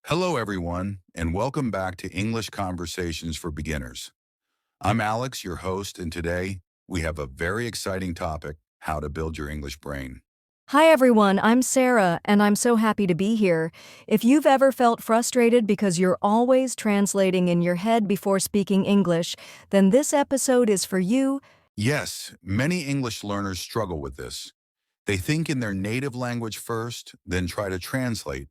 Hello, everyone, and welcome back to English Conversations for Beginners. I'm Alex, your host, and today we have a very exciting topic, how to build your English brain. Hi everyone, I'm Sarah, and I'm so happy to be here. If you've ever felt frustrated because you're always translating in your head before speaking English, then this episode is for you. Yes, many English learners struggle with this. They think in their native language first, then try to translate,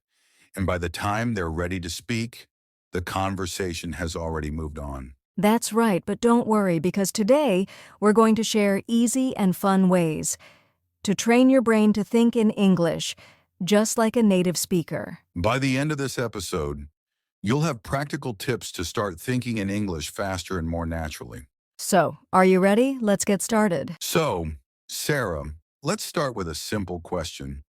and by the time they're ready to speak, the conversation has already moved on. That's right, but don't worry because today we're going to share easy and fun ways to train your brain to think in English, just like a native speaker. By the end of this episode, you'll have practical tips to start thinking in English faster and more naturally. So, are you ready? Let's get started. So, Sarah, let's start with a simple question.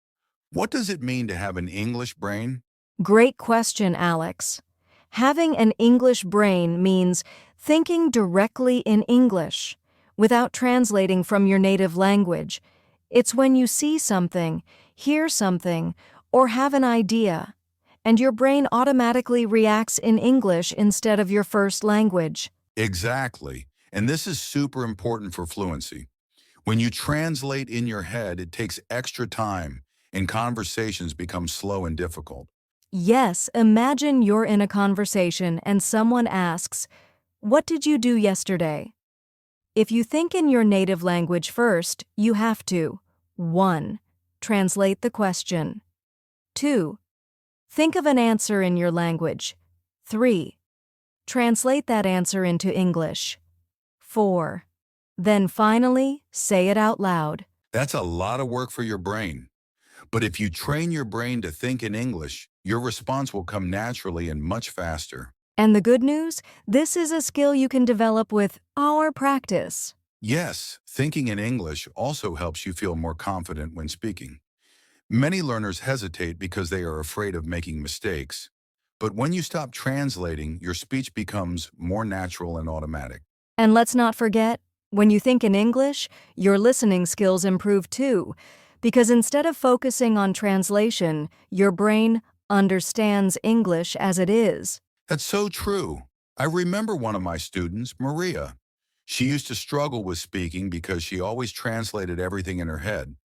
What does it mean to have an English brain? Great question, Alex. Having an English brain means thinking directly in English, without translating from your native language. It's when you see something, hear something, or have an idea, and your brain automatically reacts in English instead of your first language. Exactly. And this is super important for fluency. When you translate in your head, it takes extra time, and conversations become slow and difficult. Yes, imagine you're in a conversation and someone asks, "What did you do yesterday?" If you think in your native language first, you have to 1. Translate the question. 2. Think of an answer in your language. 3. Translate that answer into English. 4. Then finally, say it out loud. That's a lot of work for your brain. But if you train your brain to think in English, your response will come naturally and much faster. And the good news? This is a skill you can develop with our practice. Yes, thinking in English also helps you feel more confident when speaking. Many learners hesitate because they are afraid of making mistakes. But when you stop translating, your speech becomes more natural and automatic. And let's not forget, when you think in English, your listening skills improve too, because instead of focusing on translation, your brain understands English as it is. That's so true. I remember one of my students, Maria. She used to struggle with speaking because she always translated everything in her head.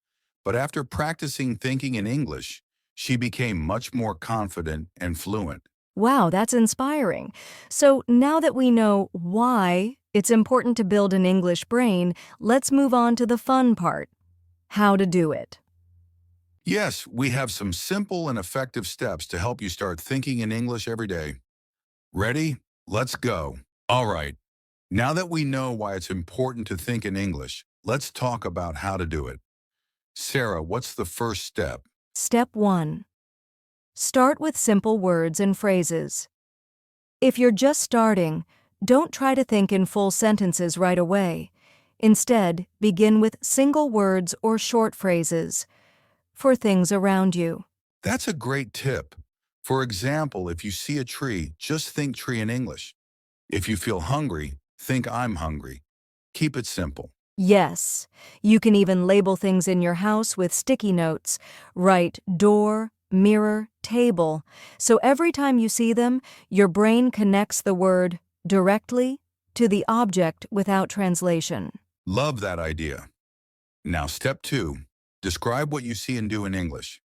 But after practicing thinking in English, she became much more confident and fluent. Wow, that's inspiring. So now that we know why it's important to build an English brain, let's move on to the fun part: how to do it. Yes, we have some simple and effective steps to help you start thinking in English every day. Ready? Let's go. All right. Now that we know why it's important to think in English, let's talk about how to do it. Sarah, what's the first step? Step 1. Start with simple words and phrases. If you're just starting, don't try to think in full sentences right away. Instead, begin with single words or short phrases for things around you. That's a great tip. For example, if you see a tree, just think tree in English. If you feel hungry, think I'm hungry. Keep it simple. Yes, you can even label things in your house with sticky notes. Write door, mirror, table. So every time you see them, your brain connects the word directly to the object without translation. Love that idea. Now, step 2. Describe what you see and do in English.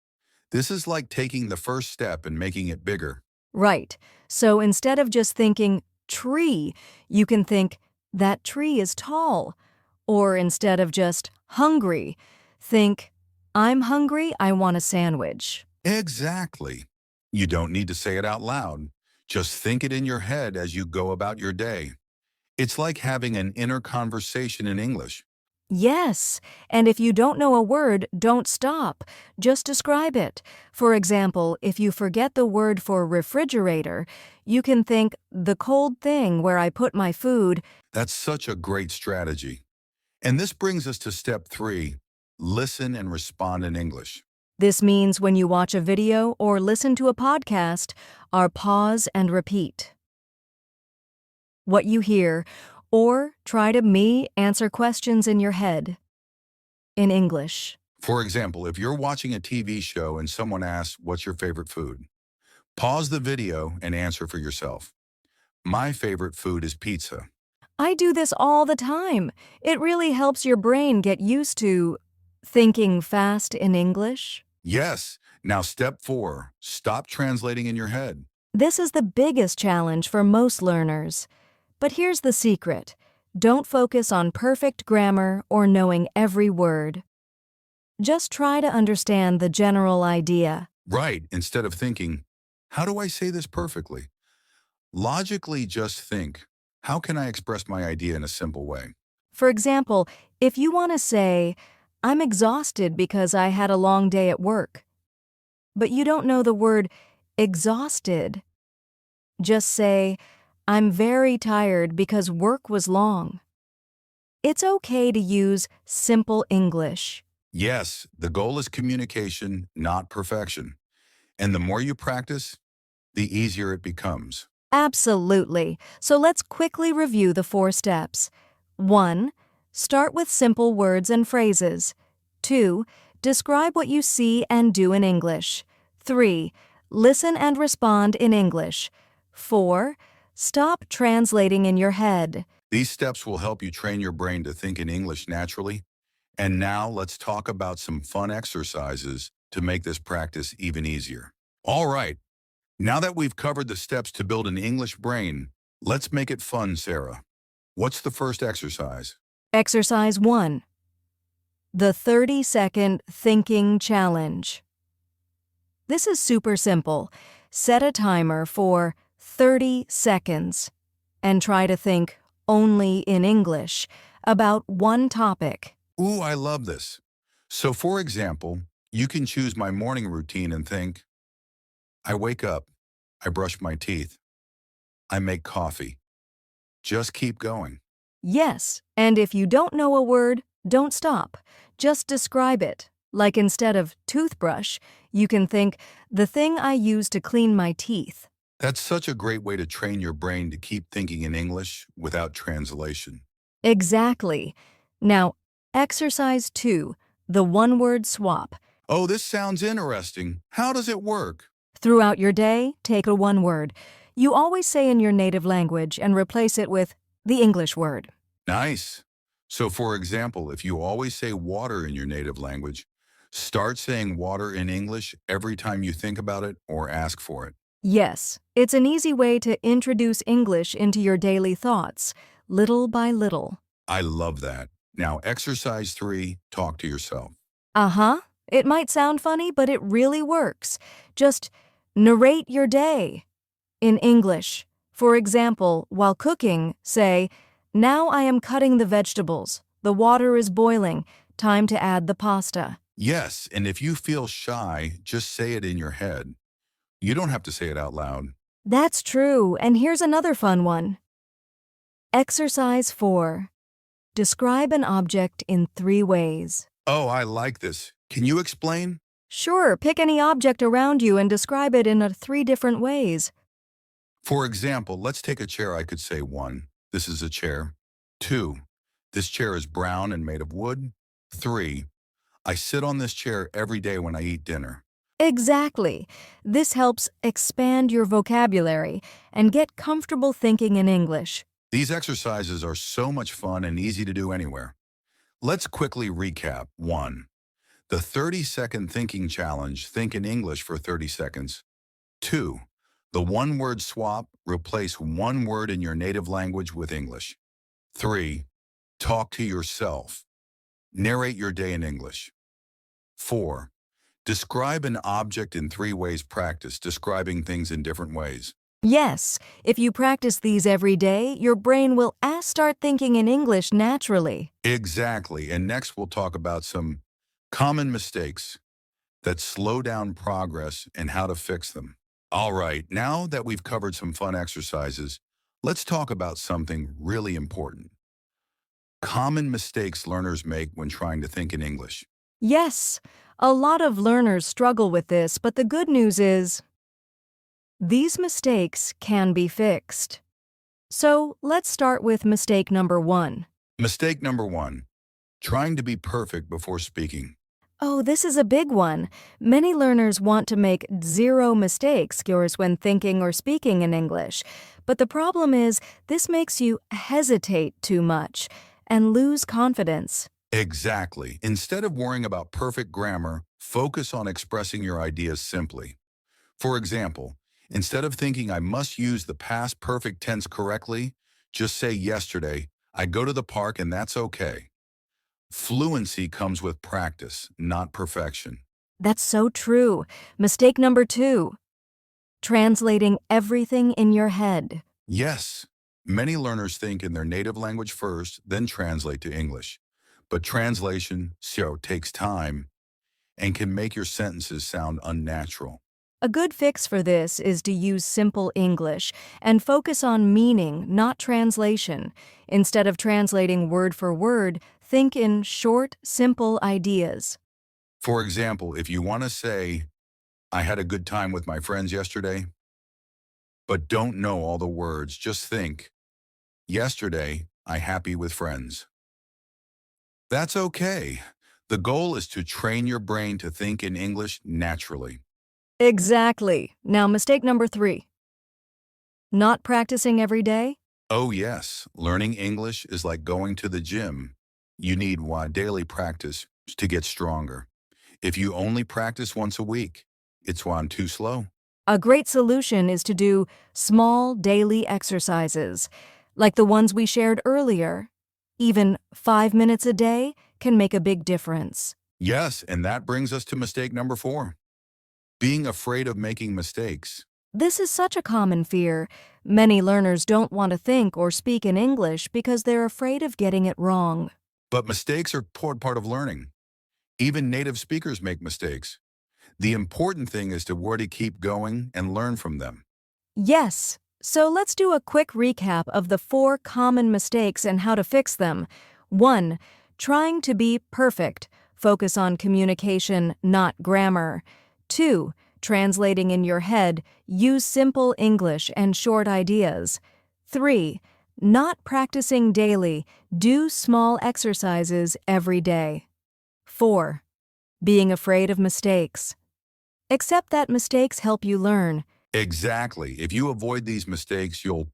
This is like taking the first step and making it bigger. Right. So instead of just thinking tree, you can think that tree is tall. Or instead of just hungry, think I'm hungry, I want a sandwich. Exactly. You don't need to say it out loud. Just think it in your head as you go about your day. It's like having an inner conversation in English. Yes, and if you don't know a word, don't stop. Just describe it. For example, if you forget the word for refrigerator, you can think the cold thing where I put my food. That's such a great strategy. And this brings us to step 3, listen and respond in English. This means when you watch a video or listen to a podcast, pause and repeat what you hear, or try to answer questions in your head in English. For example, if you're watching a TV show and someone asks, "What's your favorite food?" Pause the video and answer for yourself. My favorite food is pizza. I do this all the time. It really helps your brain get used to thinking fast in English. Yes. Now, step 4, stop translating in your head. This is the biggest challenge for most learners. But here's the secret. Don't focus on perfect grammar or knowing every word. Just try to understand the general idea. Right. Instead of thinking, how do I say this perfectly? Logically, just think, how can I express my idea in a simple way? For example, if you want to say, I'm exhausted because I had a long day at work, but you don't know the word exhausted, just say, I'm very tired because work was long. It's okay to use simple English. Yes, the goal is communication, not perfection. And the more you practice, the easier it becomes. Absolutely. So let's quickly review the 4 steps. 1. Start with simple words and phrases. 2. Describe what you see and do in English. 3. Listen and respond in English. 4. Stop translating in your head. These steps will help you train your brain to think in English naturally. And now let's talk about some fun exercises to make this practice even easier. All right, now that we've covered the steps to build an English brain, let's make it fun, Sarah. What's the first exercise? Exercise 1. The 30-second thinking challenge. This is super simple. Set a timer for 30 seconds and try to think only in English about one topic. Ooh, I love this. So for example, you can choose my morning routine and think, I wake up, I brush my teeth, I make coffee. Just keep going. Yes, and if you don't know a word, don't stop. Just describe it. Like instead of toothbrush, you can think, the thing I use to clean my teeth. That's such a great way to train your brain to keep thinking in English without translation. Exactly. Now, exercise 2, the one-word swap. Oh, this sounds interesting. How does it work? Throughout your day, take a one word. You always say in your native language and replace it with the English word. Nice. So for example, if you always say water in your native language, start saying water in English every time you think about it or ask for it. Yes, it's an easy way to introduce English into your daily thoughts, little by little. I love that. Now, exercise 3, talk to yourself. Uh-huh. It might sound funny, but it really works. Just narrate your day. In English, for example, while cooking, say, now I am cutting the vegetables. The water is boiling. Time to add the pasta. Yes, and if you feel shy, just say it in your head. You don't have to say it out loud. That's true, and here's another fun one. Exercise 4. Describe an object in 3 ways. Oh, I like this. Can you explain? Sure, pick any object around you and describe it in 3 different ways. For example, let's take a chair. I could say 1, this is a chair. 2, this chair is brown and made of wood. 3, I sit on this chair every day when I eat dinner. Exactly. This helps expand your vocabulary and get comfortable thinking in English. These exercises are so much fun and easy to do anywhere. Let's quickly recap. 1, the 30-second thinking challenge, think in English for 30 seconds. 2, the one-word swap, replace one word in your native language with English. 3, talk to yourself. Narrate your day in English. 4, describe an object in 3 ways. Practice describing things in different ways. Yes, if you practice these every day, your brain will start thinking in English naturally. Exactly. And next we'll talk about some common mistakes that slow down progress and how to fix them. All right, now that we've covered some fun exercises, let's talk about something really important. Common mistakes learners make when trying to think in English. Yes, a lot of learners struggle with this, but the good news is these mistakes can be fixed. So let's start with mistake number 1. Mistake number 1, trying to be perfect before speaking. Oh, this is a big one. Many learners want to make zero mistakes skills when thinking or speaking in English. But the problem is, this makes you hesitate too much and lose confidence. Exactly. Instead of worrying about perfect grammar, focus on expressing your ideas simply. For example, instead of thinking I must use the past perfect tense correctly, just say yesterday, I go to the park and that's okay. Fluency comes with practice, not perfection. That's so true. Mistake number 2, translating everything in your head. Yes, many learners think in their native language first, then translate to English. But translation, takes time and can make your sentences sound unnatural. A good fix for this is to use simple English and focus on meaning, not translation. Instead of translating word for word, think in short, simple ideas. For example, if you want to say, I had a good time with my friends yesterday, but don't know all the words, just think, yesterday, I happy with friends. That's okay. The goal is to train your brain to think in English naturally. Exactly. Now, mistake number 3, not practicing every day? Oh yes, learning English is like going to the gym. You need daily practice to get stronger. If you only practice once a week, it's too slow. A great solution is to do small daily exercises, like the ones we shared earlier. Even 5 minutes a day can make a big difference. Yes, and that brings us to mistake number 4. Being afraid of making mistakes. This is such a common fear. Many learners don't want to think or speak in English because they're afraid of getting it wrong. But mistakes are part of learning. Even native speakers make mistakes. The important thing is to keep going and learn from them. Yes, so let's do a quick recap of the 4 common mistakes and how to fix them. 1. Trying to be perfect. Focus on communication, not grammar. 2. Translating in your head. Use simple English and short ideas. 3. Not practicing daily. Do small exercises every day. 4. Being afraid of mistakes. Accept that mistakes help you learn. Exactly. If you avoid these mistakes, you'll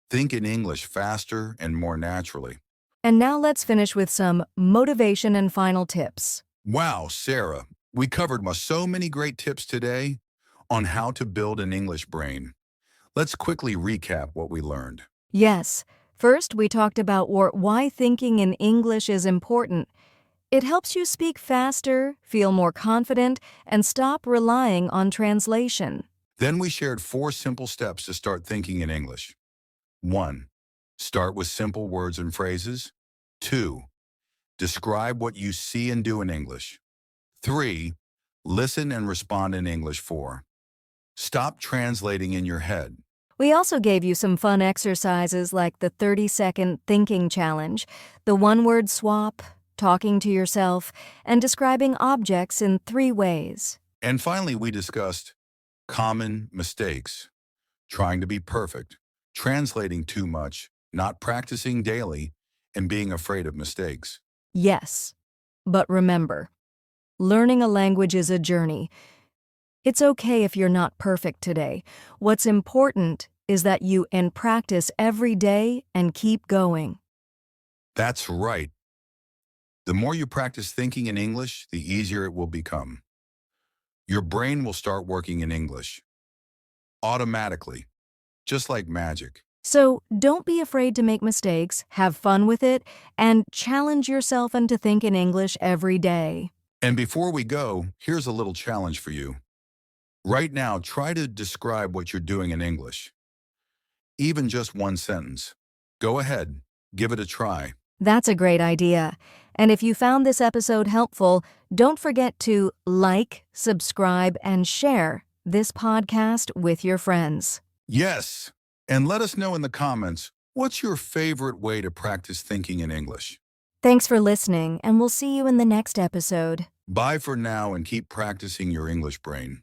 think in English faster and more naturally. And now let's finish with some motivation and final tips. Wow, Sarah, we covered so many great tips today on how to build an English brain. Let's quickly recap what we learned. Yes, first we talked about why thinking in English is important. It helps you speak faster, feel more confident, and stop relying on translation. Then we shared 4 simple steps to start thinking in English. 1. Start with simple words and phrases. 2. Describe what you see and do in English. 3. Listen and respond in English. 4. Stop translating in your head. We also gave you some fun exercises like the 30-second thinking challenge, the one-word swap, talking to yourself, and describing objects in 3 ways. And finally, we discussed common mistakes, trying to be perfect, translating too much, not practicing daily, and being afraid of mistakes. Yes, but remember, learning a language is a journey. It's okay if you're not perfect today. What's important is that you practice every day and keep going. That's right. The more you practice thinking in English, the easier it will become. Your brain will start working in English automatically, just like magic. So don't be afraid to make mistakes, have fun with it, and challenge yourself and to think in English every day. And before we go, here's a little challenge for you. Right now, try to describe what you're doing in English. Even just one sentence. Go ahead, give it a try. That's a great idea. And if you found this episode helpful, don't forget to like, subscribe, and share this podcast with your friends. Yes, and let us know in the comments, what's your favorite way to practice thinking in English? Thanks for listening, and we'll see you in the next episode. Bye for now and keep practicing your English brain.